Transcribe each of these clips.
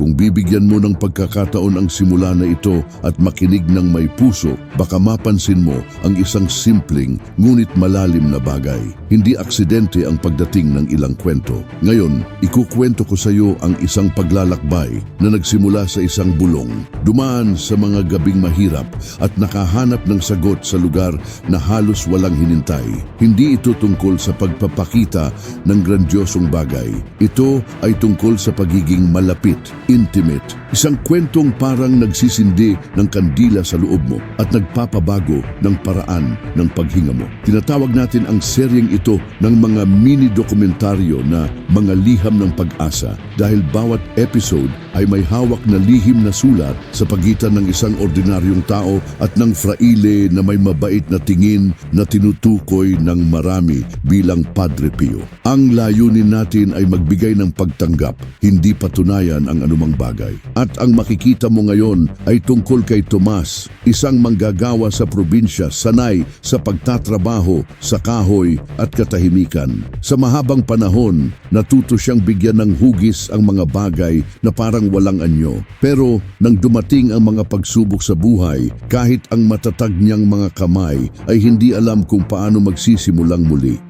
Kung bibigyan mo ng pagkakataon ang simula na ito at makinig ng may puso, baka mapansin mo ang isang simpleng ngunit malalim na bagay. Hindi aksidente ang pagdating ng ilang kwento. Ngayon, ikukwento ko sa iyo ang isang paglalakbay na nagsimula sa isang bulong, dumaan sa mga gabing mahirap at nakahanap ng sagot sa lugar na halos walang hinintay. Hindi ito tungkol sa pagpapakita ng grandiosong bagay. Ito ay tungkol sa pagiging malapit, intimate. Isang kwentong parang nagsisindi ng kandila sa loob mo at nagpapabago ng paraan ng paghinga mo. Tinatawag natin ang seryeng ito ng mga mini-dokumentaryo na mga liham ng pag-asa dahil bawat episode ay may hawak na lihim na sulat sa pagitan ng isang ordinaryong tao at ng fraile na may mabait na tingin na tinutukoy ng marami bilang Padre Pio. Ang layunin natin ay magbigay ng pagtanggap, hindi patunayan ang anumang bagay. At ang makikita mo ngayon ay tungkol kay Tomas, isang manggagawa sa probinsya sanay sa pagtatrabaho sa kahoy at katahimikan. Sa mahabang panahon, natuto siyang bigyan ng hugis ang mga bagay na parang walang anyo. Pero nang dumating ang mga pagsubok sa buhay, kahit ang matatag niyang mga kamay ay hindi alam kung paano magsisimulang muli.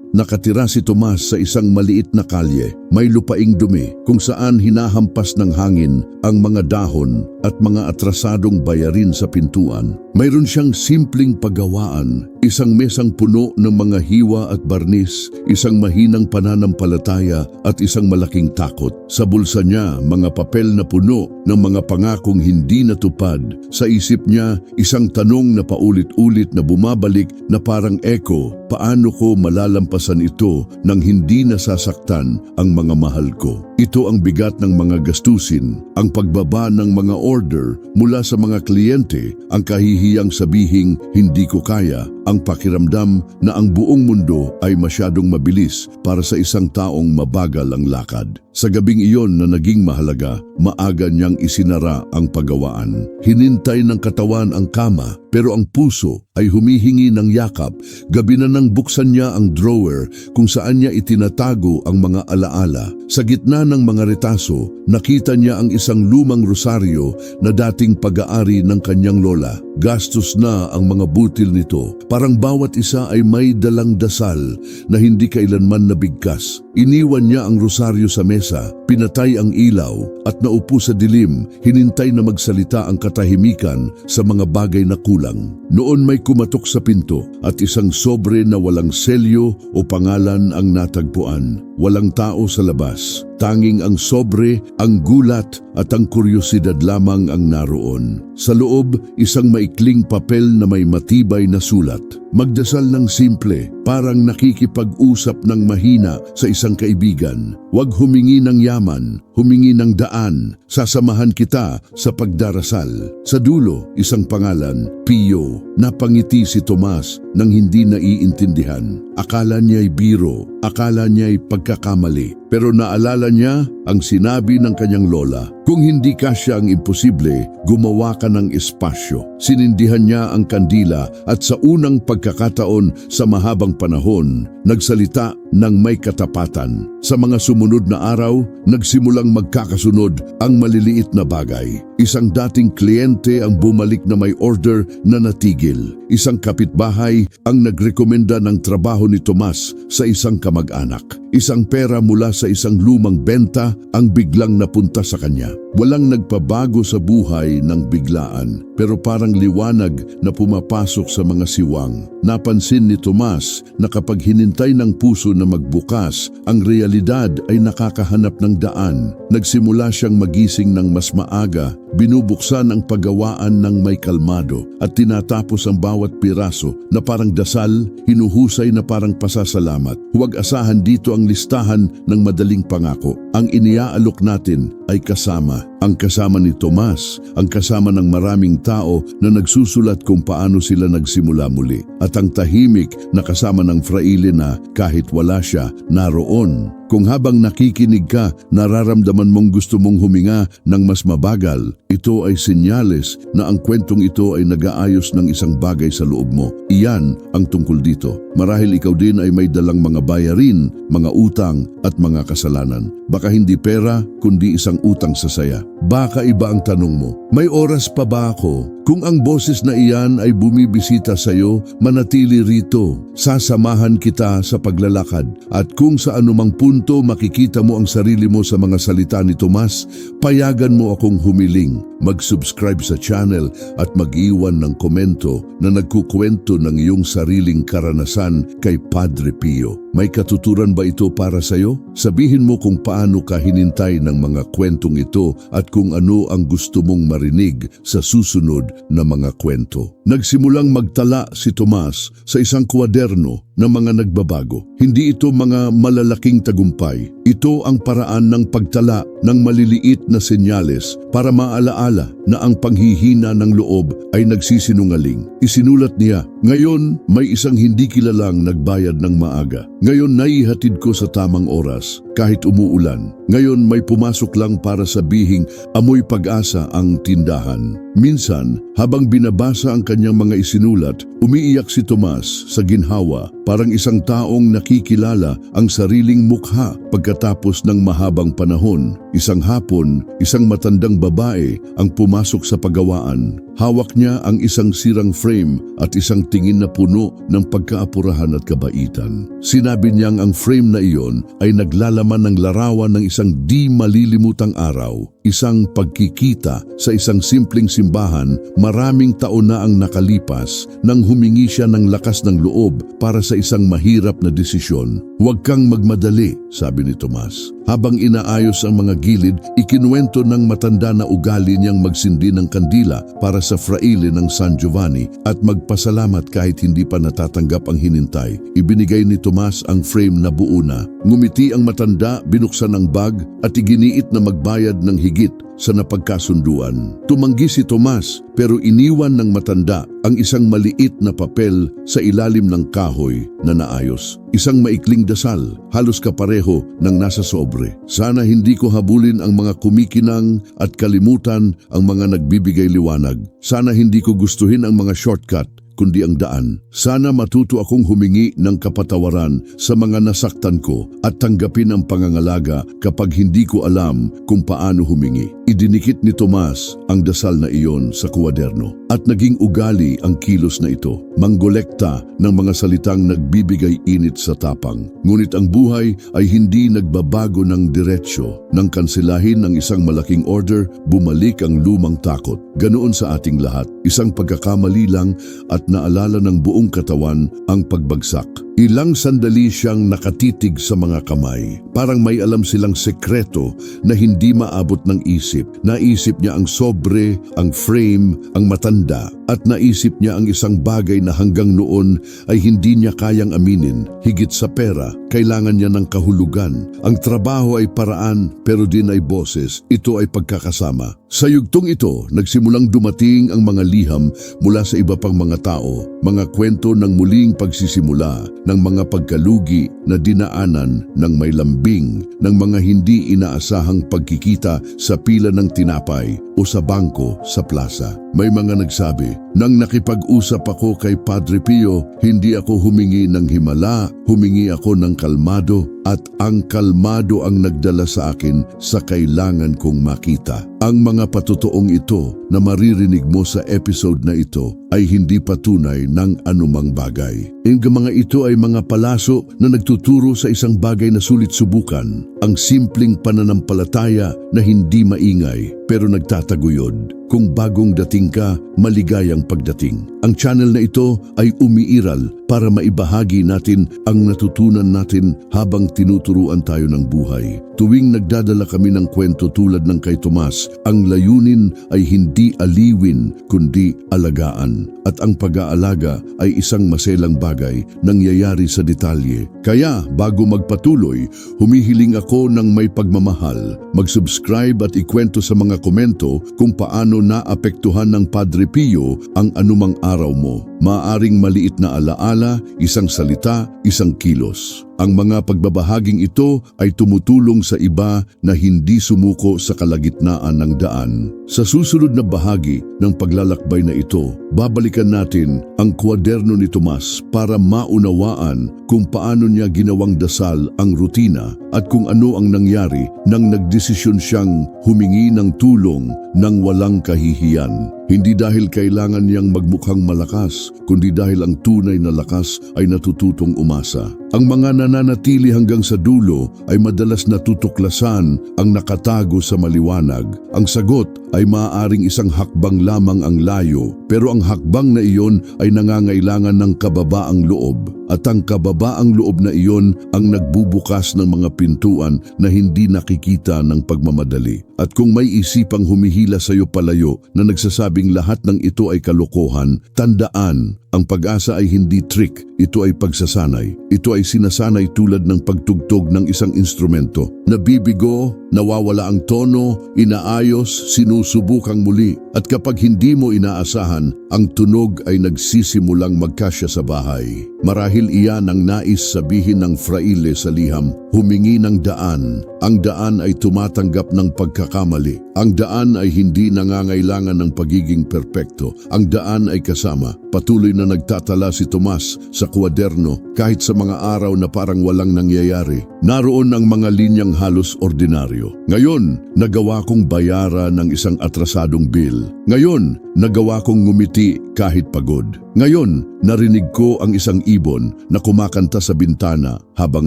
Nakatira si Tomas sa isang maliit na kalye, may lupaing dumi kung saan hinahampas ng hangin ang mga dahon at mga atrasadong bayarin sa pintuan. Mayroon siyang simpleng paggawaan, isang mesang puno ng mga hiwa at barnis, isang mahinang pananampalataya at isang malaking takot. Sa bulsa niya, mga papel na puno ng mga pangakong hindi natupad. Sa isip niya, isang tanong na paulit-ulit na bumabalik na parang echo, paano ko malalampasan ito nang hindi nasasaktan ang mga mahal ko? Ito ang bigat ng mga gastusin, ang pagbaba ng mga order mula sa mga kliyente, ang kahihiyang sabihing hindi ko kaya, ang pakiramdam na ang buong mundo ay masyadong mabilis para sa isang taong mabagal ang lakad. Sa gabing iyon na naging mahalaga, maaga niyang isinara ang paggawaan. Hinintay ng katawan ang kama, pero ang puso ay humihingi ng yakap. Gabi na nang buksan niya ang drawer kung saan niya itinatago ang mga alaala. Sa gitna ng mga retaso, nakita niya ang isang lumang rosaryo na dating pag-aari ng kanyang lola. Gastos na ang mga butil nito. Parang bawat isa ay may dalang dasal na hindi kailanman nabigkas. Iniwan niya ang rosaryo sa mesa, pinatay ang ilaw at naupo sa dilim, hinintay na magsalita ang katahimikan sa mga bagay na kulang. Noon may kumatok sa pinto at isang sobre na walang selyo o pangalan ang natagpuan. Walang tao sa labas. Tanging ang sobre, ang gulat at ang kuryosidad lamang ang naroon. Sa loob, isang maikling papel na may matibay na sulat. Magdasal ng simple, parang nakikipag-usap ng mahina sa isang kaibigan. Huwag humingi ng yaman, humingi ng daan. Sasamahan kita sa pagdarasal. Sa dulo, isang pangalan, Pio. Napangiti si Tomas nang hindi naiintindihan. Akala niya'y biro, akala niya'y pagkakamali. Pero naalala niya ang sinabi ng kanyang lola, kung hindi kasya ang imposible, gumawa ka ng espasyo. Sinindihan niya ang kandila at sa unang pagkakataon sa mahabang panahon, nagsalita ng may katapatan. Sa mga sumunod na araw, nagsimulang magkakasunod ang maliliit na bagay. Isang dating kliyente ang bumalik na may order na natigil. Isang kapitbahay ang nagrekomenda ng trabaho ni Tomas sa isang kamag-anak. Isang pera mula sa isang lumang benta ang biglang napunta sa kanya. Walang nagpabago sa buhay ng biglaan, pero parang liwanag na pumapasok sa mga siwang. Napansin ni Tomas na kapag hinintay ng puso na magbukas, ang realidad ay nakakahanap ng daan. Nagsimula siyang magising ng mas maaga, binubuksan ang paggawaan ng may kalmado at tinatapos ang bawat piraso na parang dasal, hinuhusay na parang pasasalamat. Huwag asahan dito ang listahan ng madaling pangako. Ang iniaalok natin ay kasama. Ang kasama ni Tomas, ang kasama ng maraming tao na nagsusulat kung paano sila nagsimula muli. At ang tahimik na kasama ng fraile na kahit wala siya, naroon. Kung habang nakikinig ka, nararamdaman mong gusto mong huminga ng mas mabagal, ito ay senyales na ang kwentong ito ay nag-aayos ng isang bagay sa loob mo. Iyan ang tungkol dito. Marahil ikaw din ay may dalang mga bayarin, mga utang at mga kasalanan. Baka hindi pera, kundi isang utang sa saya. Baka iba ang tanong mo, may oras pa ba ako? Kung ang boses na iyan ay bumibisita sa iyo, manatili rito. Sasamahan kita sa paglalakad. At kung sa anumang punto makikita mo ang sarili mo sa mga salita ni Tomas, payagan mo akong humiling. Mag-subscribe sa channel at mag-iwan ng komento na nagkukwento ng iyong sariling karanasan kay Padre Pio. May katuturan ba ito para sa iyo? Sabihin mo kung paano ka hinintay ng mga kwentong ito at kung ano ang gusto mong marinig sa susunod na mga kwento. Nagsimulang magtala si Tomas sa isang kwaderno ng mga nagbabago. Hindi ito mga malalaking tagumpay. Ito ang paraan ng pagtala ng maliliit na senyales para maalaala na ang panghihina ng loob ay nagsisinungaling. Isinulat niya, ngayon may isang hindi kilalang nagbayad ng maaga. Ngayon naihatid ko sa tamang oras kahit umuulan. Ngayon may pumasok lang para sabihing amoy pag-asa ang tindahan. Minsan, habang binabasa ang kanyang mga isinulat, umiiyak si Tomas sa ginhawa, parang isang taong nakikilala ang sariling mukha pagkatapos ng mahabang panahon. Isang hapon, isang matandang babae ang pumasok sa pagawaan. Hawak niya ang isang sirang frame at isang tingin na puno ng pagkaapurahan at kabaitan. Sinabi niyang ang frame na iyon ay naglalaman ng larawan ng isang di malilimutang araw, isang pagkikita sa isang simpleng simbahan. Maraming taon na ang nakalipas nang humingi siya ng lakas ng loob para sa isang mahirap na desisyon. Huwag kang magmadali, sabi ni Tomas. Habang inaayos ang mga gilid, ikinuwento ng matanda na ugali niyang magsindi ng kandila para sa fraile ng San Giovanni at magpasalamat kahit hindi pa natatanggap ang hinintay. Ibinigay ni Tomas ang frame na buo na. Ngumiti ang matanda, binuksan ang bag at iginiit na magbayad ng higit sa napagkasunduan. Tumanggi si Tomas pero iniwan ng matanda ang isang maliit na papel sa ilalim ng kahoy na naayos. Isang maikling dasal, halos kapareho ng nasa sobre. Sana hindi ko habulin ang mga kumikinang at kalimutan ang mga nagbibigay liwanag. Sana hindi ko gustuhin ang mga shortcut, kundi ang daan. Sana matuto akong humingi ng kapatawaran sa mga nasaktan ko at tanggapin ang pangangalaga kapag hindi ko alam kung paano humingi. Idinikit ni Tomas ang dasal na iyon sa kwaderno at naging ugali ang kilos na ito. Manggolekta ng mga salitang nagbibigay init sa tapang. Ngunit ang buhay ay hindi nagbabago ng diretsyo. Nang kansilahin ng isang malaking order, bumalik ang lumang takot. Ganoon sa ating lahat, isang pagkakamali lang at naalala ng buong katawan ang pagbagsak. Ilang sandali siyang nakatitig sa mga kamay. Parang may alam silang sekreto na hindi maabot ng isip. Naisip niya ang sobre, ang frame, ang matanda, at naisip niya ang isang bagay na hanggang noon ay hindi niya kayang aminin. Higit sa pera, kailangan niya ng kahulugan. Ang trabaho ay paraan, pero din ay boses. Ito ay pagkakasama. Sa yugtong ito, nagsimulang dumating ang mga liham mula sa iba pang mga tao, mga kwento ng muling pagsisimula, ng mga pagkalugi na dinaanan ng may lambing, ng mga hindi inaasahang pagkikita sa pila ng tinapay o sa bangko sa plaza. May mga nagsabi, nang nakipag-usap ako kay Padre Pio, hindi ako humingi ng himala, humingi ako ng kalmado at ang kalmado ang nagdala sa akin sa kailangan kong makita. Ang mga patutuong ito na maririnig mo sa episode na ito ay hindi patunay ng anumang bagay. Ang mga ito ay mga palaso na nagtuturo sa isang bagay na sulit subukan, ang simpleng pananampalataya na hindi maingay pero nagtataguyod. Kung bagong dating ka, maligayang pagdating. Ang channel na ito ay umiiral para maibahagi natin ang natutunan natin habang tinuturuan tayo ng buhay. Tuwing nagdadala kami ng kwento tulad ng kay Tomas, ang layunin ay hindi aliwin kundi alagaan. At ang pag-aalaga ay isang maselang bagay nangyayari sa detalye. Kaya bago magpatuloy, humihiling ako ng may pagmamahal. Mag-subscribe at ikwento sa mga komento kung paano naapektuhan ng Padre Pio ang anumang araw mo. Maaring maliit na alaala, isang salita, isang kilos. Ang mga pagbabahaging ito ay tumutulong sa iba na hindi sumuko sa kalagitnaan ng daan. Sa susunod na bahagi ng paglalakbay na ito, babalikan natin ang kwaderno ni Tomas para maunawaan kung paano niya ginawang dasal ang rutina at kung ano ang nangyari nang nagdesisyon siyang humingi ng tulong nang walang kahihiyan. Hindi dahil kailangan niyang magmukhang malakas, kundi dahil ang tunay na lakas ay natututong umasa. Ang mga nananatili hanggang sa dulo ay madalas natutuklasan ang nakatago sa maliwanag. Ang sagot ay maaaring isang hakbang lamang ang layo, pero ang hakbang na iyon ay nangangailangan ng kababaang loob. At ang kababaang loob na iyon ang nagbubukas ng mga pintuan na hindi nakikita ng pagmamadali. At kung may isipang humihila sa iyo palayo na nagsasabing lahat ng ito ay kalokohan, tandaan, ang pag-asa ay hindi trick, ito ay pagsasanay. Ito ay sinasanay tulad ng pagtugtog ng isang instrumento. Nabibigo, nawawala ang tono, inaayos, sinusubukang muli. At kapag hindi mo inaasahan, ang tunog ay nagsisimulang magkasya sa bahay. Marahil iyan ang nais sabihin ng fraile sa liham, humingi ng daan. Ang daan ay tumatanggap ng pagkakamali. Ang daan ay hindi nangangailangan ng pagiging perpekto. Ang daan ay kasama. Patuloy na nagtatala si Tomas sa kwaderno kahit sa mga araw na parang walang nangyayari. Naroon ang mga linyang halos ordinaryo. Ngayon, nagawa kong bayaran ng isang atrasadong bill. Ngayon, nagawa kong ngumiti kahit pagod. Ngayon, narinig ko ang isang ibon na kumakanta sa bintana habang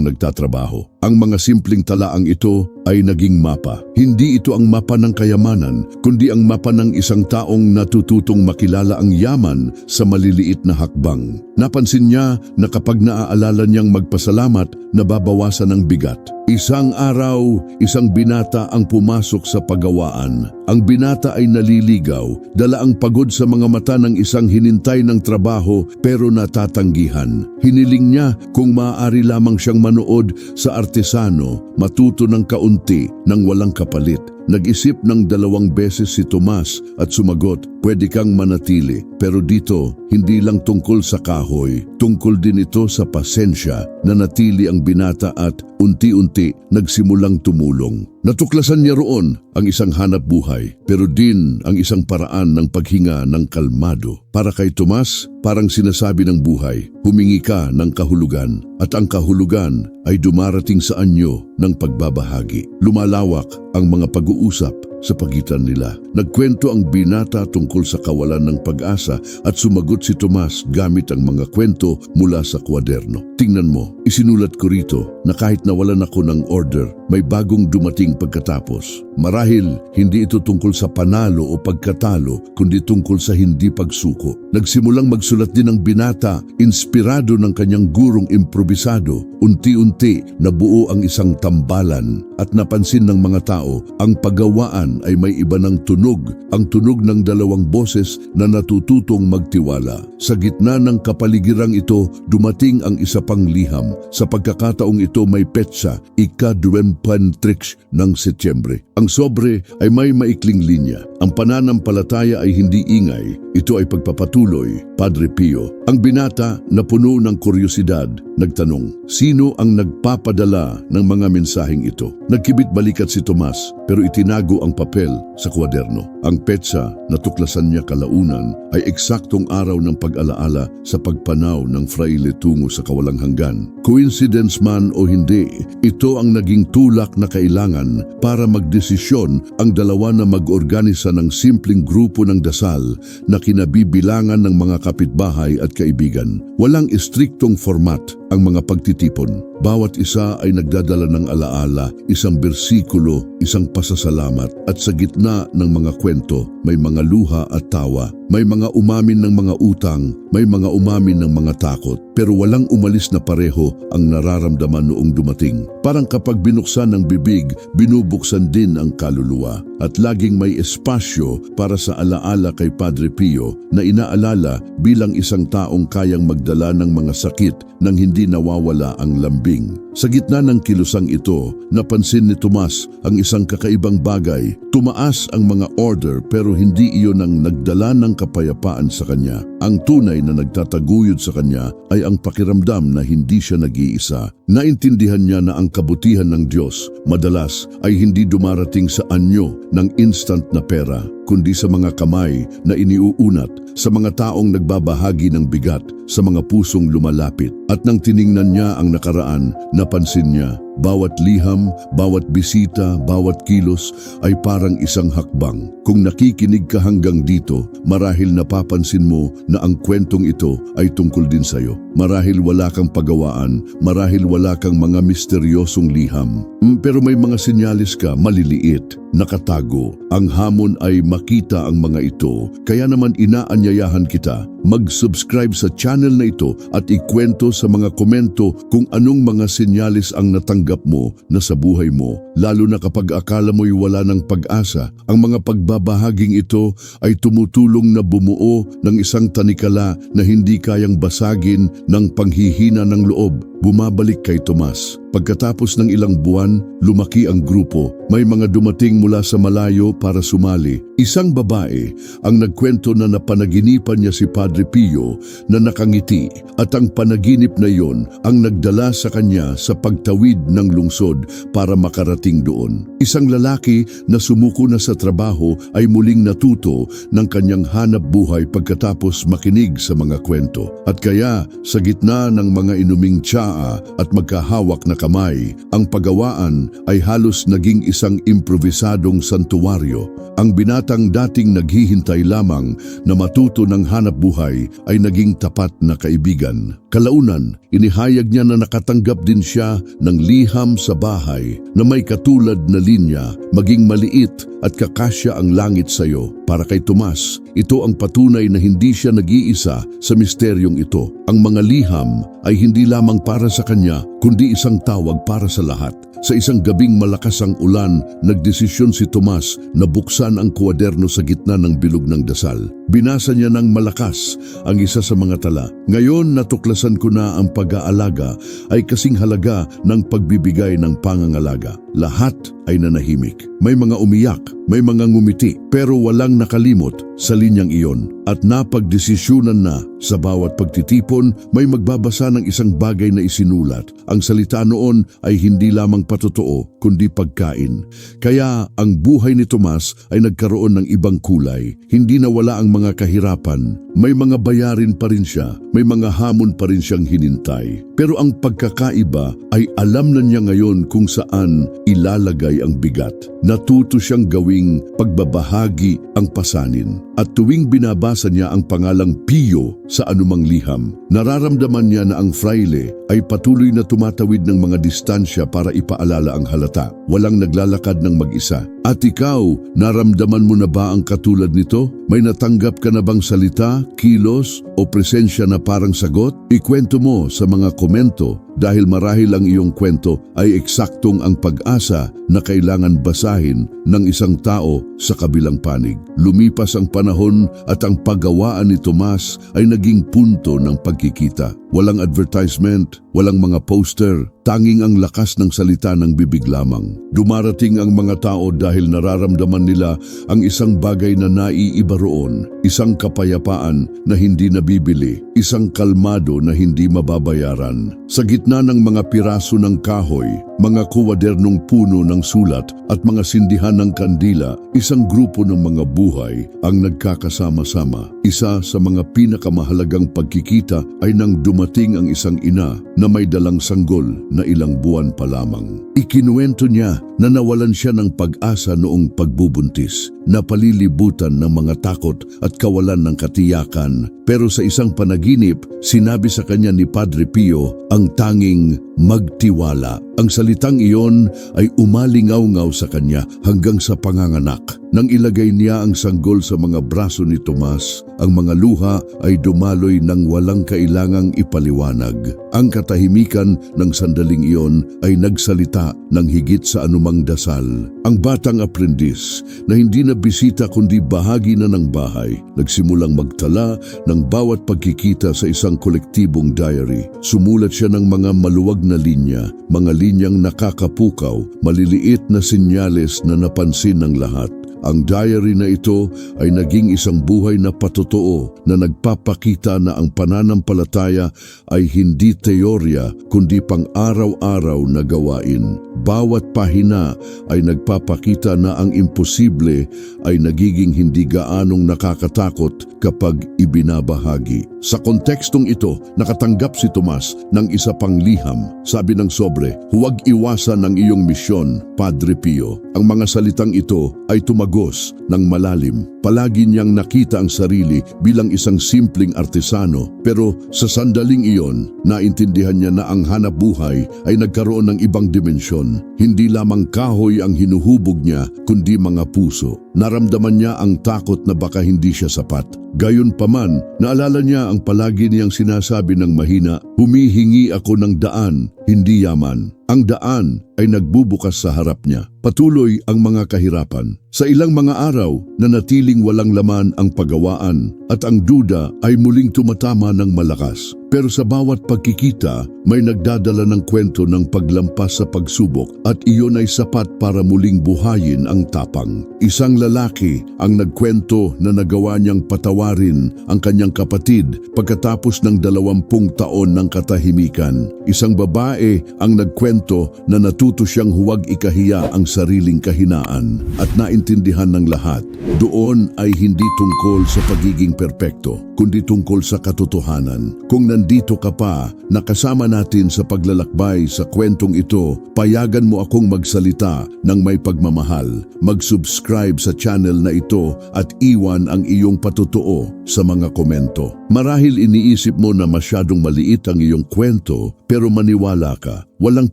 nagtatrabaho. Ang mga simpleng talaang ito ay naging mapa. Hindi ito ang mapa ng kayamanan, kundi ang mapa ng isang taong natututong makilala ang yaman sa maliliit na hakbang. Napansin niya na kapag naaalala niyang magpasalamat, nababawasan ang bigat. Isang araw, isang binata ang pumasok sa pagawaan. Ang binata ay naliligaw, dala ang pagod sa mga mata ng isang hinintay ng trabaho pero natatanggihan. Hiniling niya kung maaari lamang siyang manood sa artesano, matuto ng kaunti nang walang kapalit. Nag-isip ng 2 beses si Tomas at sumagot, pwede kang manatili. Pero dito, hindi lang tungkol sa kahoy, tungkol din ito sa pasensya. Nanatili ang binata at unti-unti nagsimulang tumulong. Natuklasan niya roon ang isang hanap buhay, pero din ang isang paraan ng paghinga ng kalmado. Para kay Tomas, parang sinasabi ng buhay, humingi ka ng kahulugan at ang kahulugan ay dumarating sa anyo ng pagbabahagi. Lumalawak ang mga pag-uusap sa pagitan nila. Nagkwento ang binata tungkol sa kawalan ng pag-asa at sumagot si Tomas gamit ang mga kwento mula sa kwaderno. Tingnan mo, isinulat ko rito na kahit nawalan ako ng order, may bagong dumating pagkatapos. Marahil, hindi ito tungkol sa panalo o pagkatalo, kundi tungkol sa hindi pagsuko. Nagsimulang magsulat din ang binata, inspirado ng kanyang gurong improbisado. Unti-unti, nabuo ang isang tambalan at napansin ng mga tao, ang paggawaan ay may iba ng tunog, ang tunog ng 2 boses na natututong magtiwala. Sa gitna ng kapaligirang ito, dumating ang isa pang liham. Sa pagkakataong ito may petsa, ika-23 ng Setyembre. Ang sobre ay may maikling linya. Ang pananampalataya ay hindi ingay, ito ay pagpapatuloy. Padre Pio, ang binata na puno ng kuryosidad, nagtanong, sino ang nagpapadala ng mga mensaheng ito? Nagkibit balikat si Tomas, pero itinago ang papel sa kwaderno. Ang petsa na tuklasan niya kalaunan ay eksaktong araw ng pag-alaala sa pagpanaw ng fraile tungo sa kawalang hanggan. Coincidence man o hindi, ito ang naging tulak na kailangan para magdesisyon ang 2 na mag-organisa ng simpleng grupo ng dasal na kinabibilangan ng mga kapitbahay at kaibigan. Walang istriktong format ang mga pagtitipon. Bawat isa ay nagdadala ng alaala, isang bersikulo, isang pasasalamat, at sa gitna ng mga kwento, may mga luha at tawa. May mga umamin ng mga utang, may mga umamin ng mga takot, pero walang umalis na pareho ang nararamdaman noong dumating. Parang kapag binuksan ng bibig, binubuksan din ang kaluluwa. At laging may espasyo para sa alaala kay Padre Pio na inaalala bilang isang taong kayang magdala ng mga sakit nang hindi nawawala ang lambing. Sa gitna ng kilusang ito, napansin ni Tomas ang isang kakaibang bagay. Tumaas ang mga order pero hindi iyon ang nagdala ng kapayapaan sa kanya. Ang tunay na nagtataguyod sa kanya ay ang pakiramdam na hindi siya nag-iisa. Naintindihan niya na ang kabutihan ng Diyos madalas ay hindi dumarating sa anyo ng instant na pera, kundi sa mga kamay na iniuunat, sa mga taong nagbabahagi ng bigat, sa mga pusong lumalapit. At nang tiningnan niya ang nakaraan, napansin niya, bawat liham, bawat bisita, bawat kilos ay parang isang hakbang. Kung nakikinig ka hanggang dito, marahil napapansin mo na ang kwentong ito ay tungkol din sa'yo. Marahil wala kang pagawaan, marahil wala kang mga misteryosong liham. Pero may mga sinyalis ka maliliit, nakatago. Ang hamon ay makita ang mga ito. Kaya naman inaanyayahan kita, mag-subscribe sa channel na ito at ikwento sa mga komento kung anong mga sinyalis ang natanggap mo na sa buhay mo. Lalo na kapag akala mo'y wala ng pag-asa, ang mga pagbabahaging ito ay tumutulong na bumuo ng isang tanikala na hindi kayang basagin ng panghihina ng loob. Bumabalik kay Tomas. Pagkatapos ng ilang buwan, lumaki ang grupo. May mga dumating mula sa malayo para sumali. Isang babae ang nagkwento na napanaginipan niya si Padre Pio na nakangiti at ang panaginip na iyon ang nagdala sa kanya sa pagtawid ng lungsod para makarating doon. Isang lalaki na sumuko na sa trabaho ay muling natuto ng kanyang hanap buhay pagkatapos makinig sa mga kwento. At kaya sa gitna ng mga inuming tsaa at magkahawak na kamay, ang pagawaan ay halos naging isang improvisadong santuwaryo. Ang binatang dating naghihintay lamang na matuto ng hanap buhay ay naging tapat na kaibigan. Kalaunan, inihayag niya na nakatanggap din siya ng liham sa bahay na may katulad na linya, maging maliit at kakasya ang langit sa iyo. Para kay Tomas, ito ang patunay na hindi siya nag-iisa sa misteryong ito. Ang mga liham ay hindi lamang para sa kanya, kundi isang tawag para sa lahat. Sa isang gabing malakas ang ulan, nagdesisyon si Tomas na buksan ang kwaderno sa gitna ng bilog ng dasal. Binasa niya ng malakas ang isa sa mga tala. Ngayon natuklasan ko na ang pag-aalaga ay kasing halaga ng pagbibigay ng pangangalaga. Lahat ay nanahimik. May mga umiyak, may mga ngumiti, pero walang nakalimot sa linyang iyon. At napagdesisyonan na sa bawat pagtitipon, may magbabasa ng isang bagay na isinulat. Ang salita noon ay hindi lamang patotoo, kundi pagkain. Kaya ang buhay ni Tomas ay nagkaroon ng ibang kulay. Hindi nawala ang mga kahirapan. May mga bayarin pa rin siya, may mga hamon pa rin siyang hinintay. Pero ang pagkakaiba ay alam na niya ngayon kung saan ilalagay ang bigat. Natuto siyang gawing pagbabahagi ang pasanin. At tuwing binabasa niya ang pangalang Pio sa anumang liham, nararamdaman niya na ang fraile ay patuloy na tumatawid ng mga distansya para ipaalala ang halata. Walang naglalakad ng mag-isa. At ikaw, naramdaman mo na ba ang katulad nito? May natanggap ka na bang salita, kilos o presensya na parang sagot? Ikwento mo sa mga komento dahil marahil ang iyong kwento ay eksaktong ang pag-asa na kailangan basahin ng isang tao sa kabilang panig. Lumipas ang panahon at ang paggawaan ni Tomas ay naging punto ng pagkikita. Walang advertisement, walang mga poster, tanging ang lakas ng salita ng bibig lamang. Dumarating ang mga tao dahil nararamdaman nila ang isang bagay na naiiba roon, isang kapayapaan na hindi nabibili, isang kalmado na hindi mababayaran. Sa gitna ng mga piraso ng kahoy, mga kuwadernong puno ng sulat at mga sindihan ng kandila, isang grupo ng mga buhay ang nagkakasama-sama. Isa sa mga pinakamahalagang pagkikita ay nang dumating ang isang ina na may dalang sanggol na ilang buwan pa lamang. Ikinuwento niya na nawalan siya ng pag-asa noong pagbubuntis, napalilibutan ng mga takot at kawalan ng katiyakan. Pero sa isang panaginip, sinabi sa kanya ni Padre Pio ang tanging magtiwala. Ang salitang iyon ay umalingaw-ngaw sa kanya hanggang sa panganganak. Nang ilagay niya ang sanggol sa mga braso ni Tomas, ang mga luha ay dumaloy ng walang kailangang ipaliwanag. Ang katahimikan ng sandaling iyon ay nagsalita ng higit sa anumang dasal. Ang batang aprendiz na hindi na bisita kundi bahagi na ng bahay, nagsimulang magtala ng bawat pagkikita sa isang kolektibong diary. Sumulat siya ng mga maluwag na linya, mga linyang nakakapukaw, maliliit na senyales na napansin ng lahat. Ang diary na ito ay naging isang buhay na patotoo na nagpapakita na ang pananampalataya ay hindi teorya kundi pang-araw-araw na gawain. Bawat pahina ay nagpapakita na ang imposible ay nagiging hindi gaanong nakakatakot kapag ibinabahagi. Sa kontekstong ito, nakatanggap si Tomas ng isa pang liham. Sabi ng sobre, "Huwag iwasan ang iyong misyon, Padre Pio." Ang mga salitang ito ay tumagos ng malalim. Palagi niyang nakita ang sarili bilang isang simpleng artesano, pero sa sandaling iyon, naintindihan niya na ang hanap buhay ay nagkaroon ng ibang dimensyon. Hindi lamang kahoy ang hinuhubog niya, kundi mga puso. Naramdaman niya ang takot na baka hindi siya sapat. Gayunpaman, naalala niya ang palagi niyang sinasabi ng mahina, "Humihingi ako ng daan, hindi yaman." Ang daan ay nagbubukas sa harap niya. Patuloy ang mga kahirapan. Sa ilang mga araw, nanatiling walang laman ang paggawaan at ang duda ay muling tumatama ng malakas. Pero sa bawat pagkikita, may nagdadala ng kwento ng paglampas sa pagsubok at iyon ay sapat para muling buhayin ang tapang. Isang lalaki ang nagkwento na nagawa niyang patawarin ang kanyang kapatid pagkatapos ng 20 taon ng katahimikan. Isang babae ang nagkwento na natuto siyang huwag ikahiya ang sariling kahinaan at naintindihan ng lahat. Doon ay hindi tungkol sa pagiging perpekto, kundi tungkol sa katotohanan. Kung nandito ka pa, nakasama natin sa paglalakbay sa kwentong ito, payagan mo akong magsalita ng may pagmamahal. Mag-subscribe sa channel na ito at iwan ang iyong patotoo sa mga komento. Marahil iniisip mo na masyadong maliit ang iyong kwento, pero maniwala ka, walang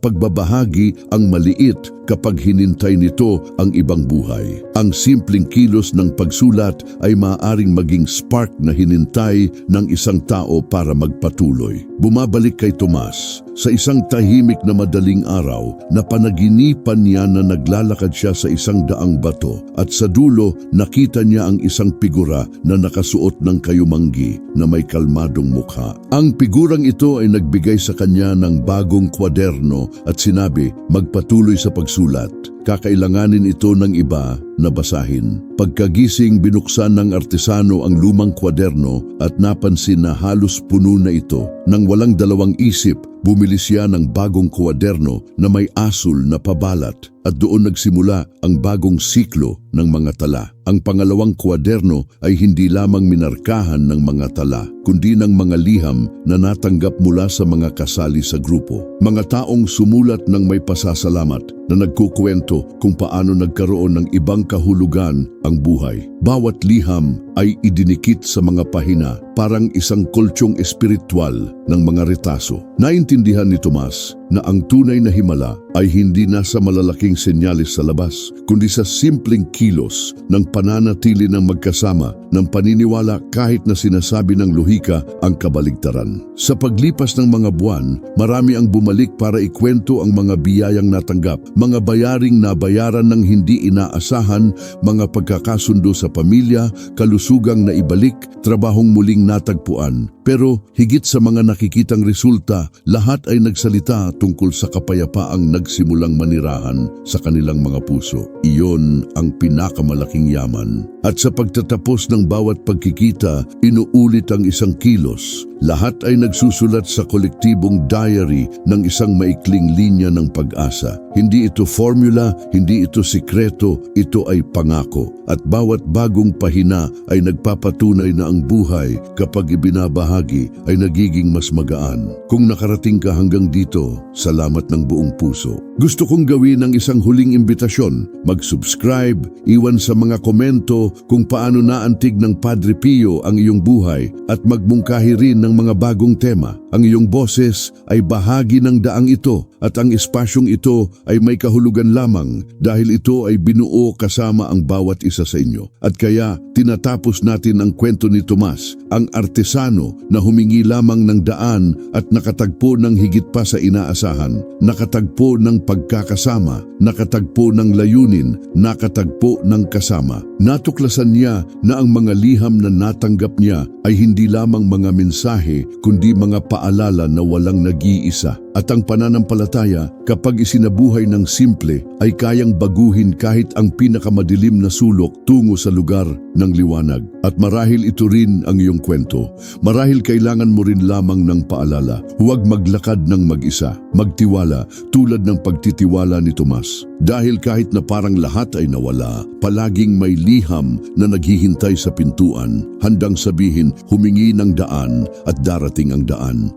pagbabahagi ang maliit kapag hinintay nito ang ibang buhay. Ang simpleng kilos ng pagsulat ay maaaring maging spark na hinintay ng isang tao para magpatuloy. Bumabalik kay Tomas. Sa isang tahimik na madaling araw, napanaginipan niya na naglalakad siya sa isang daang bato at sa dulo nakita niya ang isang figura na nakasuot ng kayumanggi na may kalmadong mukha. Ang figurang ito ay nagbigay sa kanya ng bagong kwaderno at sinabi, "Magpatuloy sa pagsulat. Kakailanganin ito ng iba na basahin." Pagkagising, binuksan ng artesano ang lumang kwaderno at napansin na halos puno na ito. Nang walang dalawang isip, bumili siya ng bagong kwaderno na may asul na pabalat at doon nagsimula ang bagong siklo ng mga tala. Ang pangalawang kwaderno ay hindi lamang minarkahan ng mga tala, kundi ng mga liham na natanggap mula sa mga kasali sa grupo. Mga taong sumulat ng may pasasalamat na nagkukwento kung paano nagkaroon ng ibang kahulugan ang buhay. Bawat liham ay idinikit sa mga pahina, parang isang kultsyong espiritual ng mga retaso. Naintindihan ni Tomas na ang tunay na himala ay hindi nasa malalaking senyales sa labas, kundi sa simpleng kilos ng pananatili ng magkasama, ng paniniwala kahit na sinasabi ng lohika ang kabaligtaran. Sa paglipas ng mga buwan, marami ang bumalik para ikwento ang mga biyayang natanggap, mga bayaring nabayaran ng hindi inaasahan, mga pagkakasundo sa pamilya, kalusugang naibalik, trabahong muling natagpuan. Pero higit sa mga nakikitang resulta, lahat ay nagsalita tungkol sa kapayapaang nagsimulang manirahan sa kanilang mga puso. Iyon ang pinakamalaking yaman. At sa pagtatapos ng bawat pagkikita, inuulit ang isang kilos. Lahat ay nagsusulat sa kolektibong diary ng isang maikling linya ng pag-asa. Hindi ito formula, hindi ito sikreto, ito ay pangako. At bawat bagong pahina ay nagpapatunay na ang buhay kapag ibinabahagi ay nagiging mas magaan. Kung nakarating ka hanggang dito, salamat ng buong puso. Gusto kong gawin ng isang huling imbitasyon. Mag-subscribe, iwan sa mga komento kung paano naantig ng Padre Pio ang iyong buhay at magmungkahi rin ng mga bagong tema. Ang iyong boses ay bahagi ng daang ito at ang espasyong ito ay may kahulugan lamang dahil ito ay binuo kasama ang bawat isa sa inyo. At kaya tinatapos natin ang kwento ni Tomas, ang artesano na humingi lamang ng daan at nakatagpo ng higit pa sa inaasahan, nakatagpo ng pagkakasama, nakatagpo ng layunin, nakatagpo ng kasama. Natuklasan niya na ang mga liham na natanggap niya ay hindi lamang mga mensahe mensahe kundi mga paalala na walang nag-iisa. At ang pananampalataya, kapag isinabuhay ng simple, ay kayang baguhin kahit ang pinakamadilim na sulok tungo sa lugar ng liwanag. At marahil ito rin ang iyong kwento. Marahil kailangan mo rin lamang ng paalala. Huwag maglakad ng mag-isa. Magtiwala tulad ng pagtitiwala ni Tomas. Dahil kahit na parang lahat ay nawala, palaging may liham na naghihintay sa pintuan, handang sabihin, humingi ng daan at darating ang daan.